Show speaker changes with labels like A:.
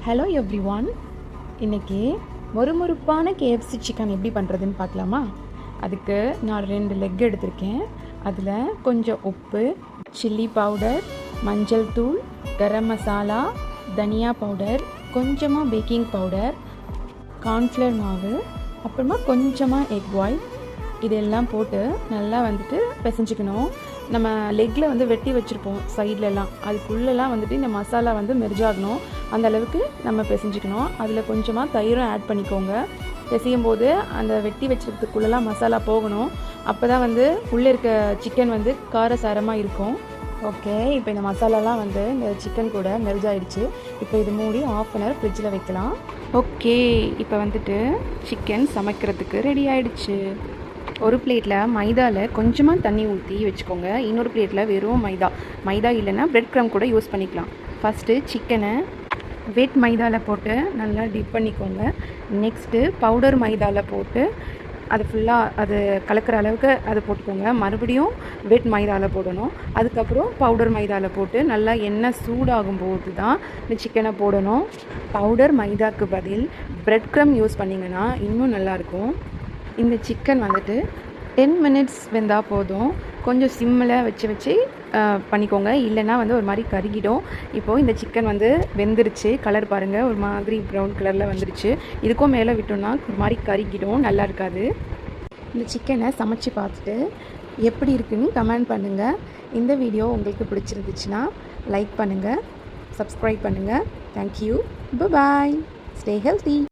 A: Hello everyone. இன்றைக்கி மொறுமொறுப்பான KFC chicken எப்படி பண்ணுறதுன்னு பார்க்கலாமா? அதுக்கு நான் 2 லெக் எடுத்திருக்கேன். அதில் கொஞ்சம் உப்பு, சில்லி பவுடர், மஞ்சள் தூள், கரம் மசாலா, தனியா பவுடர், கொஞ்சமாக பேக்கிங் பவுடர், கார்ன்ஃப்ளவர் மாவு, அப்புறமா கொஞ்சமாக எக் ஒயிட், இதெல்லாம் போட்டு நல்லா பிசைஞ்சிக்கணும். நம்ம லெக்கில் வெட்டி வச்சுருப்போம் சைட்லலாம், அதுக்குள்ளெல்லாம் இந்த மசாலா மெர்ஜாகணும். அந்த அளவுக்கு நம்ம பிசைஞ்சிக்கணும். அதில் கொஞ்சமாக தயிரும் ஆட் பண்ணிக்கோங்க. பிசையும் போது அந்த வெட்டி வச்சுருக்கிறதுக்குள்ளெல்லாம் மசாலா போகணும். அப்போ தான் உள்ளே இருக்க சிக்கன் காரசாரமாக இருக்கும். ஓகே, இப்போ இந்த மசாலாலாம் இந்த சிக்கன் கூட மெர்ஜ் ஆகிடுச்சு. இப்போ இது மூடி 1/2 hour ஃப்ரிட்ஜில் வைக்கலாம். ஓகே, இப்போ சிக்கன் சமைக்கிறதுக்கு ரெடி ஆகிடுச்சு. ஒரு பிளேட்டில் மைதாவில் கொஞ்சமாக தண்ணி ஊற்றி வச்சுக்கோங்க. இன்னொரு பிளேட்டில் வெறும் மைதா இல்லைன்னா பிரெட் க்ரம் கூட யூஸ் பண்ணிக்கலாம். ஃபஸ்ட்டு சிக்கனை வெட் மைதாவில் போட்டு நல்லா டிப் பண்ணிக்கோங்க. நெக்ஸ்ட்டு பவுடர் மைதாவில் போட்டு அது ஃபுல்லாக அது கலக்கிற அளவுக்கு அது போட்டுக்கோங்க. மறுபடியும் வெட் மைதாவில் போடணும். அதுக்கப்புறம் பவுடர் மைதாவில் போட்டு நல்லா எண்ணெய் சூடாகும் போது தான் இந்த சிக்கனை போடணும். பவுடர் மைதாவுக்கு பதில் பிரெட் க்ரம் யூஸ் பண்ணிங்கன்னா இன்னும் நல்லாயிருக்கும். இந்த சிக்கன் 10 minutes வெந்தால் போதும். கொஞ்சம் சிம்மில் வச்சு பண்ணிக்கோங்க, இல்லைன்னா ஒரு மாதிரி கருகிடும். இப்போது இந்த சிக்கன் வெந்துருச்சு. கலர் பாருங்கள், ஒரு மாதிரி ப்ரௌன் கலரில் வந்துருச்சு. இதுக்கும் மேலே விட்டோம்னா ஒரு மாதிரி கருகிடும், நல்லா இருக்காது. இந்த சிக்கனை சமைச்சு பார்த்துட்டு எப்படி இருக்குன்னு கமெண்ட் பண்ணுங்கள். இந்த வீடியோ உங்களுக்கு பிடிச்சிருந்துச்சுன்னா லைக் பண்ணுங்கள், சப்ஸ்கிரைப் பண்ணுங்கள். தேங்க்யூ, பாய், ஸ்டே ஹெல்த்தி.